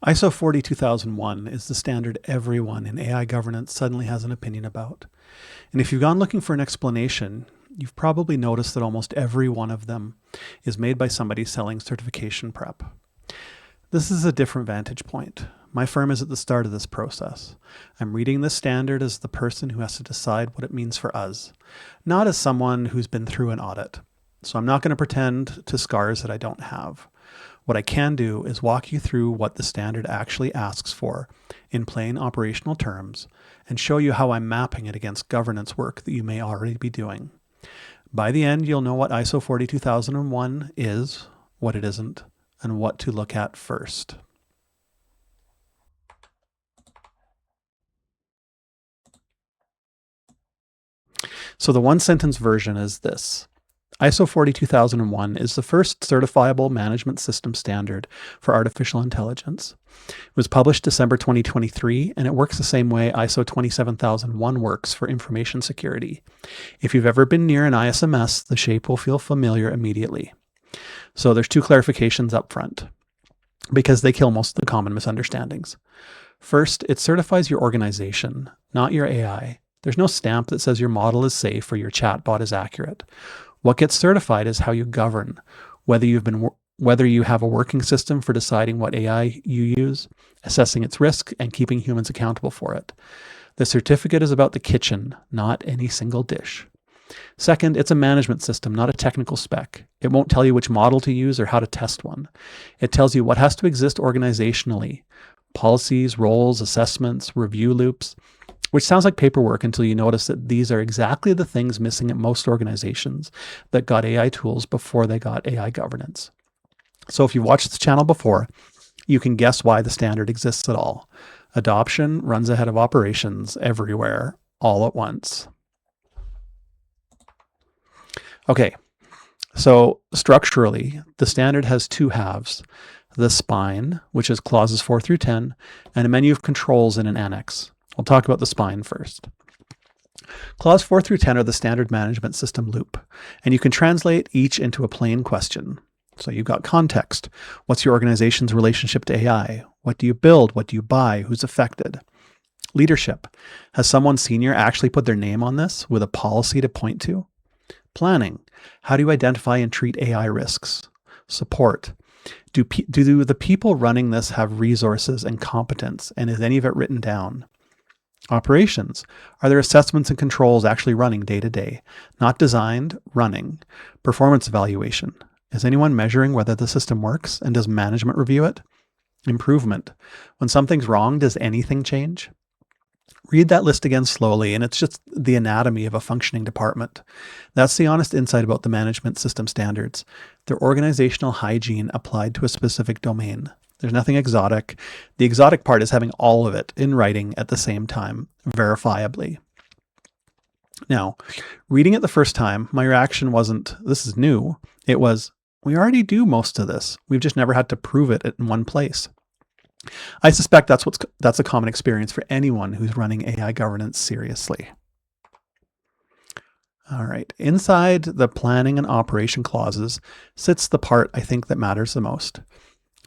ISO 42001 is the standard everyone in AI governance suddenly has an opinion about. And if you've gone looking for an explanation, you've probably noticed that almost every one of them is made by somebody selling certification prep. This is a different vantage point. My firm is at the start of this process. I'm reading this standard as the person who has to decide what it means for us, not as someone who's been through an audit. So I'm not going to pretend to scars that I don't have. What I can do is walk you through what the standard actually asks for in plain operational terms and show you how I'm mapping it against governance work that you may already be doing. By the end, you'll know what ISO 42001 is, what it isn't, and what to look at first. So the one sentence version is this. ISO 42001 is the first certifiable management system standard for artificial intelligence. It was published December 2023, and it works the same way ISO 27001 works for information security. If you've ever been near an ISMS, the shape will feel familiar immediately. So there's two clarifications up front, because they kill most of the common misunderstandings. First, it certifies your organization, not your AI. There's no stamp that says your model is safe or your chatbot is accurate. What gets certified is how you govern, whether you have a working system for deciding what AI you use, assessing its risk, and keeping humans accountable for it. The certificate is about the kitchen, not any single dish. Second, it's a management system, not a technical spec. It won't tell you which model to use or how to test one. It tells you what has to exist organizationally: policies, roles, assessments, review loops, which sounds like paperwork until you notice that these are exactly the things missing at most organizations that got AI tools before they got AI governance. So if you've watched this channel before, you can guess why the standard exists at all. Adoption runs ahead of operations everywhere, all at once. Okay, so structurally, the standard has two halves: the spine, which is clauses 4 through 10, and a menu of controls in an annex. We'll talk about the spine first. Clause 4 through 10 are the standard management system loop, and you can translate each into a plain question. So you've got context. What's your organization's relationship to AI? What do you build? What do you buy? Who's affected? Leadership. Has someone senior actually put their name on this with a policy to point to? Planning. How do you identify and treat AI risks? Support. Do the people running this have resources and competence, and is any of it written down? Operations. Are there assessments and controls actually running day to day? Not designed, running. Performance evaluation. Is anyone measuring whether the system works, and does management review it? Improvement. When something's wrong, does anything change? Read that list again slowly, and it's just the anatomy of a functioning department. That's the honest insight about the management system standards. They're organizational hygiene applied to a specific domain. There's nothing exotic. The exotic part is having all of it in writing at the same time, verifiably. Now, reading it the first time, my reaction wasn't, this is new. It was, we already do most of this. We've just never had to prove it in one place. I suspect that's a common experience for anyone who's running AI governance seriously. All right, inside the planning and operation clauses sits the part I think that matters the most.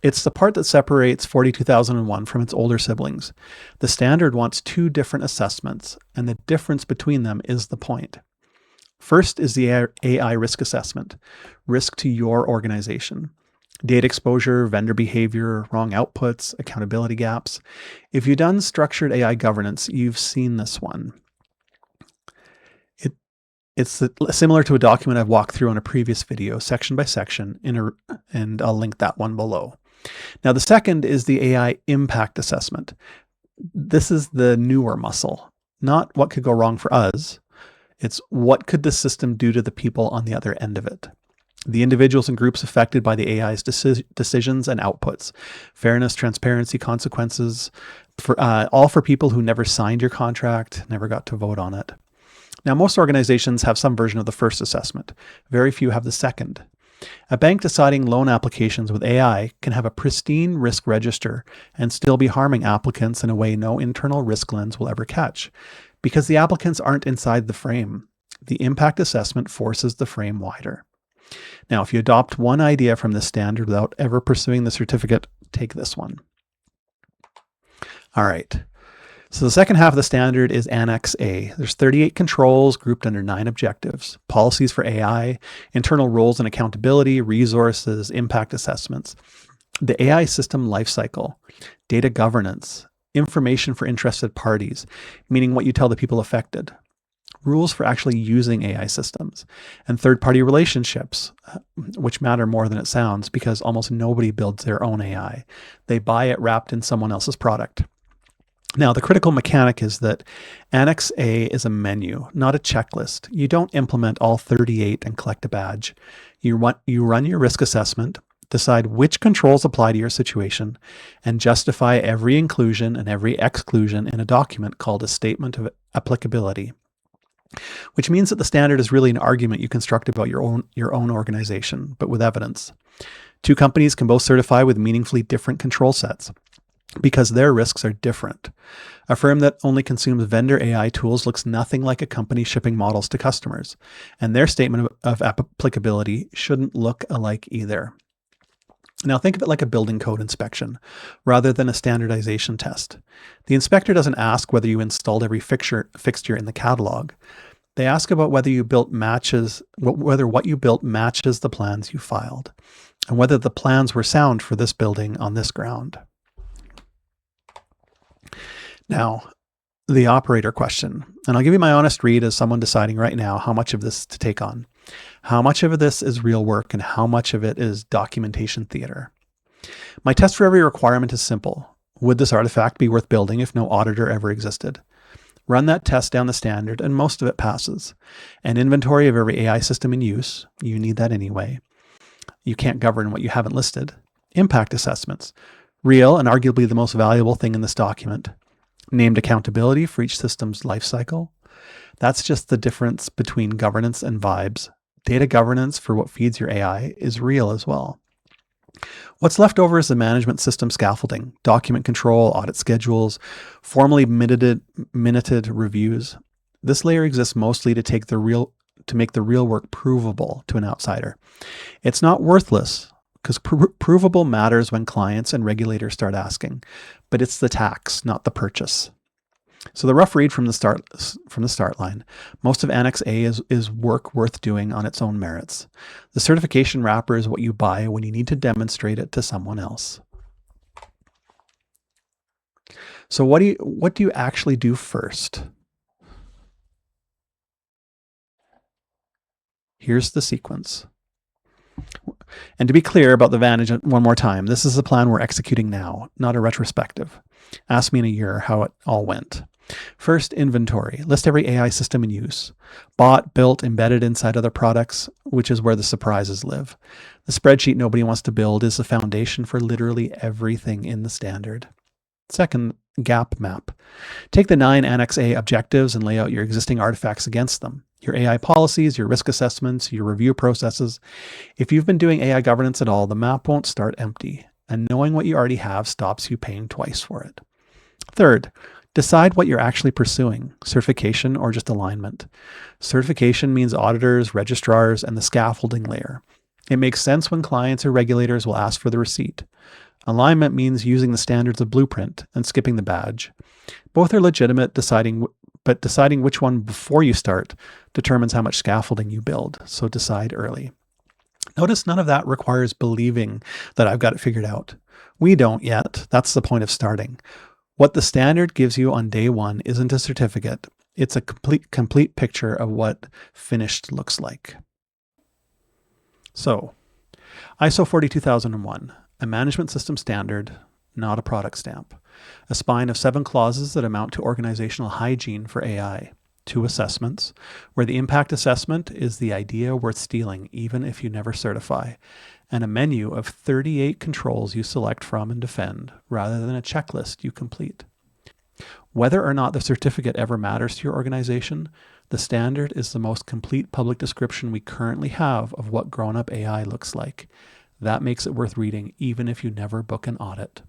It's the part that separates 42001 from its older siblings. The standard wants two different assessments, and the difference between them is the point. First is the AI risk assessment, risk to your organization. Data exposure, vendor behavior, wrong outputs, accountability gaps. If you've done structured AI governance, you've seen this one. It's similar to a document I've walked through on a previous video, section by section, and I'll link that one below. Now, the second is the AI impact assessment. This is the newer muscle, not what could go wrong for us. It's what could the system do to the people on the other end of it. The individuals and groups affected by the AI's decisions and outputs. Fairness, transparency, consequences, all for people who never signed your contract, never got to vote on it. Now, most organizations have some version of the first assessment. Very few have the second. A bank deciding loan applications with AI can have a pristine risk register and still be harming applicants in a way no internal risk lens will ever catch, because the applicants aren't inside the frame. The impact assessment forces the frame wider. Now, if you adopt one idea from this standard without ever pursuing the certificate, take this one. All right. So the second half of the standard is Annex A. There's 38 controls grouped under 9 objectives: policies for AI, internal roles and accountability, resources, impact assessments, the AI system lifecycle, data governance, information for interested parties, meaning what you tell the people affected, rules for actually using AI systems, and third-party relationships, which matter more than it sounds because almost nobody builds their own AI. They buy it wrapped in someone else's product. Now, the critical mechanic is that Annex A is a menu, not a checklist. You don't implement all 38 and collect a badge. You run your risk assessment, decide which controls apply to your situation, and justify every inclusion and every exclusion in a document called a statement of applicability, which means that the standard is really an argument you construct about your own organization, but with evidence. Two companies can both certify with meaningfully different control sets because their risks are different. A firm that only consumes vendor AI tools looks nothing like a company shipping models to customers, and their statement of applicability shouldn't look alike either. Now think of it like a building code inspection rather than a standardization test. The inspector doesn't ask whether you installed every fixture in the catalog. They ask about whether what you built matches the plans you filed, and whether the plans were sound for this building on this ground. Now, the operator question, and I'll give you my honest read as someone deciding right now how much of this to take on. How much of this is real work and how much of it is documentation theater? My test for every requirement is simple. Would this artifact be worth building if no auditor ever existed? Run that test down the standard and most of it passes. An inventory of every AI system in use, you need that anyway. You can't govern what you haven't listed. Impact assessments, real and arguably the most valuable thing in this document. Named accountability for each system's lifecycle. That's just the difference between governance and vibes. Data governance for what feeds your AI is real as well. What's left over is the management system scaffolding, document control, audit schedules, formally minuted reviews. This layer exists mostly to make the real work provable to an outsider. It's not worthless, because provable matters when clients and regulators start asking, but it's the tax, not the purchase. So the rough read from the start line, most of Annex A is work worth doing on its own merits. The certification wrapper is what you buy when you need to demonstrate it to someone else. So what do you actually do first? Here's the sequence. And to be clear about the Vantage one more time, this is the plan we're executing now, not a retrospective. Ask me in a year how it all went. First, inventory. List every AI system in use. Bought, built, embedded inside other products, which is where the surprises live. The spreadsheet nobody wants to build is the foundation for literally everything in the standard. Second, gap map. Take the 9 Annex A objectives and lay out your existing artifacts against them. Your AI policies, your risk assessments, your review processes. If you've been doing AI governance at all, the map won't start empty, and knowing what you already have stops you paying twice for it. Third, decide what you're actually pursuing, certification or just alignment. Certification means auditors, registrars, and the scaffolding layer. It makes sense when clients or regulators will ask for the receipt. Alignment means using the standards of blueprint and skipping the badge. Both are legitimate, but deciding which one before you start determines how much scaffolding you build, so decide early. Notice none of that requires believing that I've got it figured out. We don't yet. That's the point of starting. What the standard gives you on day one isn't a certificate. It's a complete picture of what finished looks like. So, ISO 42001, a management system standard, not a product stamp. A spine of 7 clauses that amount to organizational hygiene for AI. 2 assessments, where the impact assessment is the idea worth stealing even if you never certify. And a menu of 38 controls you select from and defend, rather than a checklist you complete. Whether or not the certificate ever matters to your organization, the standard is the most complete public description we currently have of what grown-up AI looks like. That makes it worth reading, even if you never book an audit.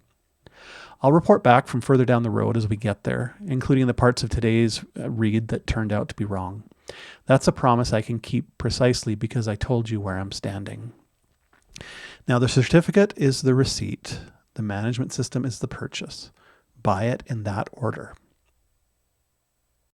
I'll report back from further down the road as we get there, including the parts of today's read that turned out to be wrong. That's a promise I can keep precisely because I told you where I'm standing. Now, the certificate is the receipt. The management system is the purchase. buy it in that order.